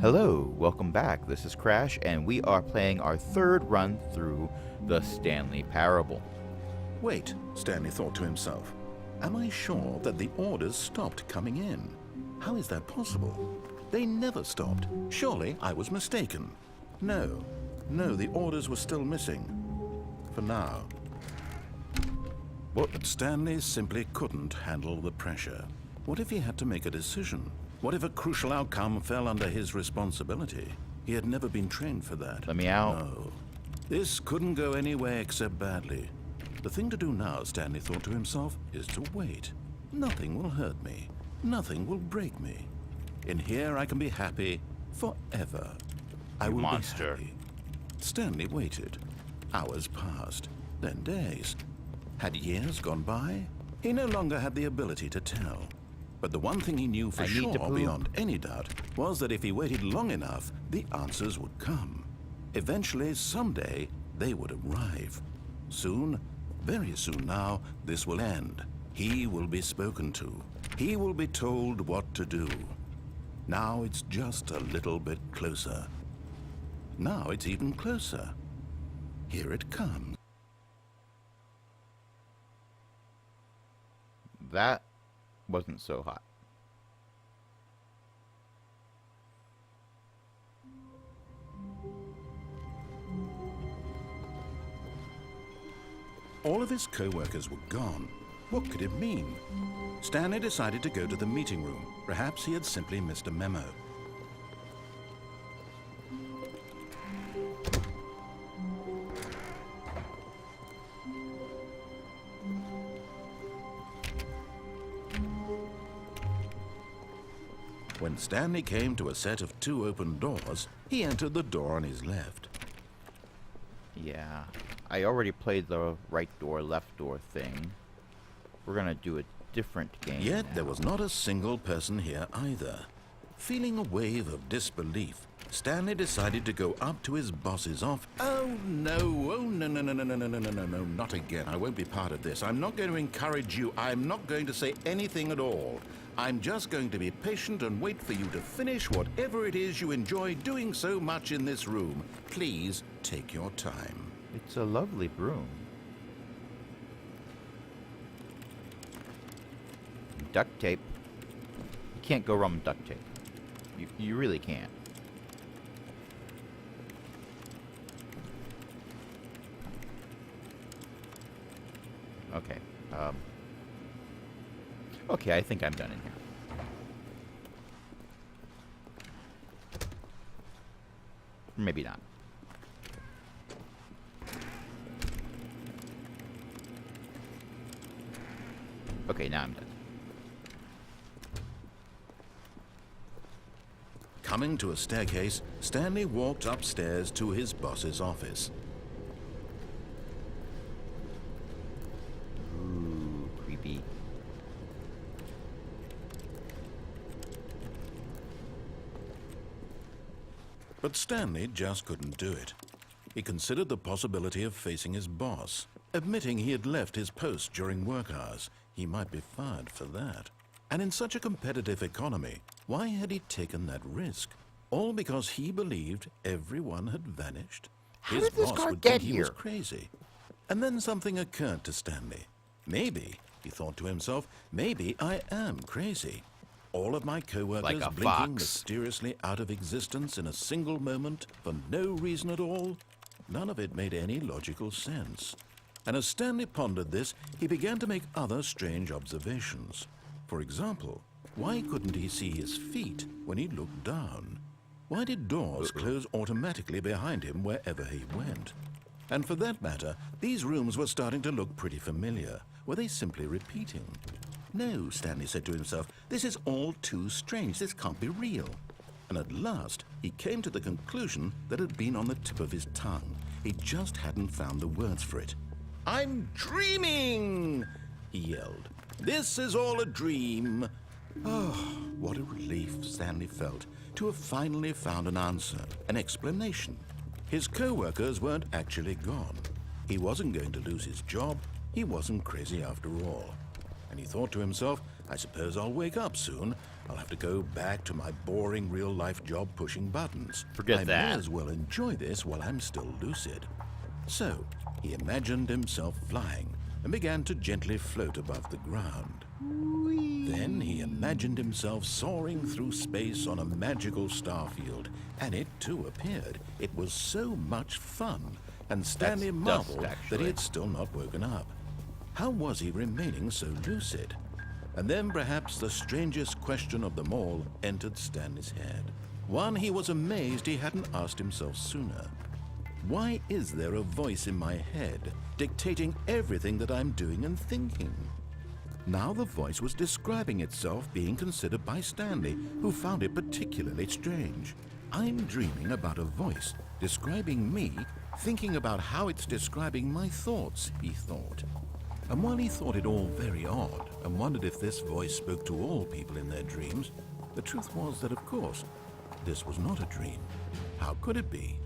Hello, welcome back. This is Crash, and we are playing our third run through the Stanley Parable. Wait, Stanley thought to himself. Am I sure that the orders stopped coming in? How is that possible? They never stopped. Surely I was mistaken. No, the orders were still missing. For now. But Stanley simply couldn't handle the pressure. What if he had to make a decision? What if a crucial outcome fell under his responsibility? He had never been trained for that. Let me out. No. This couldn't go anywhere except badly. The thing to do now, Stanley thought to himself, is to wait. Nothing will hurt me. Nothing will break me. In here I can be happy forever. I will monster. be happy. Stanley waited. Hours passed, then days. Had years gone by? He no longer had the ability to tell. But the one thing he knew for sure, beyond any doubt, was that if he waited long enough, the answers would come. Eventually, someday, they would arrive. Soon, very soon now, this will end. He will be spoken to. He will be told what to do. Now it's just a little bit closer. Now it's even closer. Here it comes. That wasn't so hot. All of his co-workers were gone. What could it mean? Stanley decided to go to the meeting room. Perhaps he had simply missed a memo. When Stanley came to a set of 2 open doors, he entered the door on his left. Yeah, I already played the right door, left door thing. We're gonna do a different game Yet now. there was not a single person here either. Feeling a wave of disbelief, Stanley decided to go up to his boss's office. Oh no, no, not again. I won't be part of this. I'm not going to encourage you. I'm not going to say anything at all. I'm just going to be patient and wait for you to finish whatever it is you enjoy doing so much in this room. Please take your time. It's a lovely broom. Duct tape. You can't go wrong with duct tape. You really can't. Okay. Okay, I think I'm done in here. Maybe not. Okay, now I'm done. Coming to a staircase, Stanley walked upstairs to his boss's office. Ooh, creepy. But Stanley just couldn't do it. He considered the possibility of facing his boss. Admitting he had left his post during work hours, he might be fired for that. And in such a competitive economy, why had he taken that risk? All because he believed everyone had vanished? How His did this boss car would get think he was here? crazy. And then something occurred to Stanley. Maybe, he thought to himself, maybe I am crazy. All of my co-workers Like a blinking fox. mysteriously out of existence in a single moment for no reason at all? None of it made any logical sense. And as Stanley pondered this, he began to make other strange observations. For example, why couldn't he see his feet when he looked down? Why did doors close automatically behind him wherever he went? And for that matter, these rooms were starting to look pretty familiar. Were they simply repeating? No, Stanley said to himself, this is all too strange. This can't be real. And at last, he came to the conclusion that had been on the tip of his tongue. He just hadn't found the words for it. I'm dreaming, he yelled. This is all a dream. Oh, what a relief Stanley felt to have finally found an answer, an explanation. His co-workers weren't actually gone. He wasn't going to lose his job. He wasn't crazy after all. And he thought to himself, I suppose I'll wake up soon. I'll have to go back to my boring real-life job pushing buttons. Forget I that. may as well enjoy this while I'm still lucid. So, he imagined himself flying and began to gently float above the ground. Then he imagined himself soaring through space on a magical starfield, and it too appeared. It was so much fun, and Stanley That's marveled dust, that he actually. had still not woken up. How was he remaining so lucid? And then perhaps the strangest question of them all entered Stanley's head. One he was amazed he hadn't asked himself sooner. Why is there a voice in my head dictating everything that I'm doing and thinking? Now the voice was describing itself being considered by Stanley, who found it particularly strange. I'm dreaming about a voice describing me, thinking about how it's describing my thoughts, he thought. And while he thought it all very odd and wondered if this voice spoke to all people in their dreams, the truth was that, of course, this was not a dream. How could it be?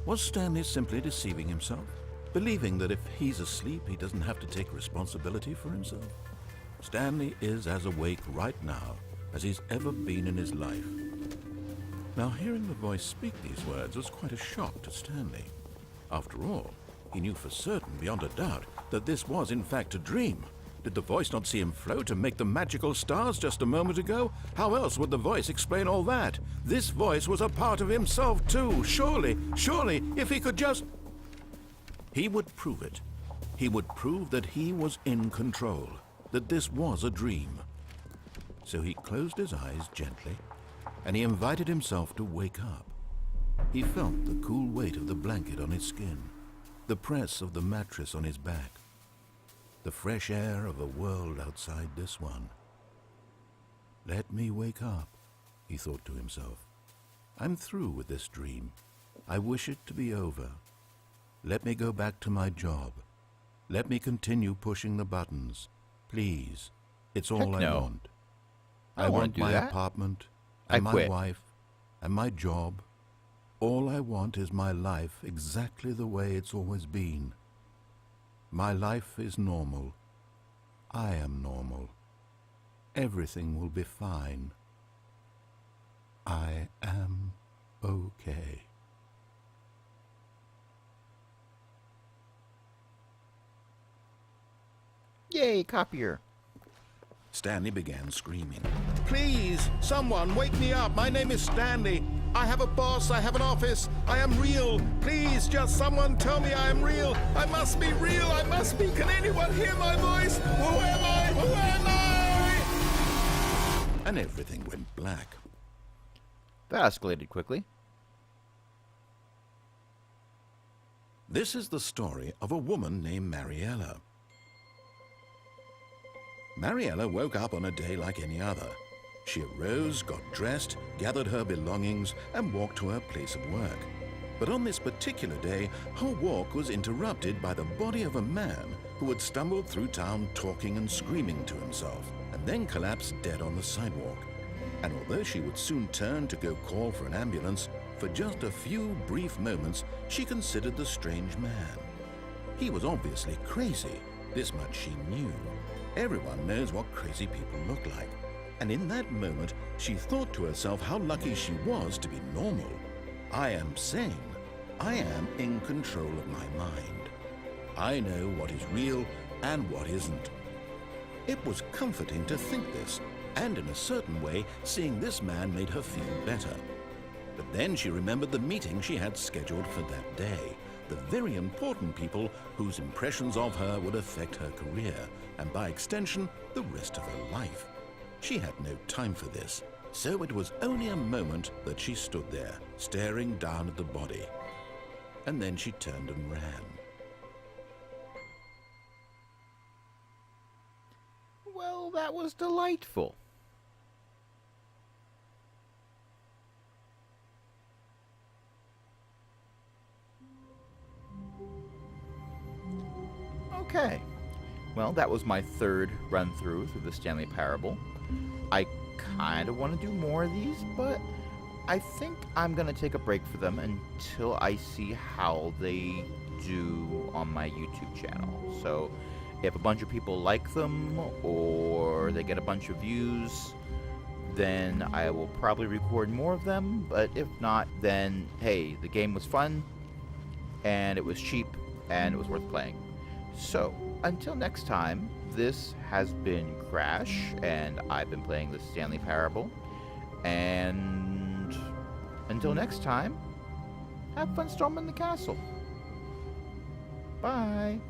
Was Stanley simply deceiving himself, believing that if he's asleep, he doesn't have to take responsibility for himself? Stanley is as awake right now as he's ever been in his life. Now, hearing the voice speak these words was quite a shock to Stanley. After all, he knew for certain, beyond a doubt, that this was in fact a dream. Did the voice not see him float and make the magical stars just a moment ago? How else would the voice explain all that? This voice was a part of himself too. Surely, if he could just... He would prove it. He would prove that he was in control, that this was a dream. So he closed his eyes gently, and he invited himself to wake up. He felt the cool weight of the blanket on his skin, the press of the mattress on his back, the fresh air of a world outside this one. Let me wake up, he thought to himself. I'm through with this dream. I wish it to be over. Let me go back to my job. Let me continue pushing the buttons. Please, it's all Heck I no. want. I don't wanna want do my that. apartment, I and my quit. wife, and my job. All I want is my life exactly the way it's always been. My life is normal. I am normal. Everything will be fine. I am okay. Yay, copier. Stanley began screaming. Please, someone, wake me up. My name is Stanley. I have a boss. I have an office. I am real. Please, just someone tell me I am real. I must be real. I must be. Can anyone hear my voice? Who am I? Who am I? And everything went black. That escalated quickly. This is the story of a woman named Mariella. Mariella woke up on a day like any other. She arose, got dressed, gathered her belongings, and walked to her place of work. But on this particular day, her walk was interrupted by the body of a man who had stumbled through town talking and screaming to himself, and then collapsed dead on the sidewalk. And although she would soon turn to go call for an ambulance, for just a few brief moments, she considered the strange man. He was obviously crazy. This much she knew. Everyone knows what crazy people look like. And in that moment, she thought to herself how lucky she was to be normal. I am sane. I am in control of my mind. I know what is real and what isn't. It was comforting to think this, and in a certain way, seeing this man made her feel better. But then she remembered the meeting she had scheduled for that day, the very important people whose impressions of her would affect her career, and by extension, the rest of her life. She had no time for this, so it was only a moment that she stood there, staring down at the body. And then she turned and ran. Well, that was delightful. Okay. Well, that was my third run-through the Stanley Parable. I kind of want to do more of these, but I think I'm going to take a break for them until I see how they do on my YouTube channel. So If a bunch of people like them or they get a bunch of views, then I will probably record more of them. But if not, then hey, the game was fun and it was cheap and it was worth playing. So until next time, this has been Crash, and I've been playing the Stanley Parable. And until next time, have fun storming the castle. Bye.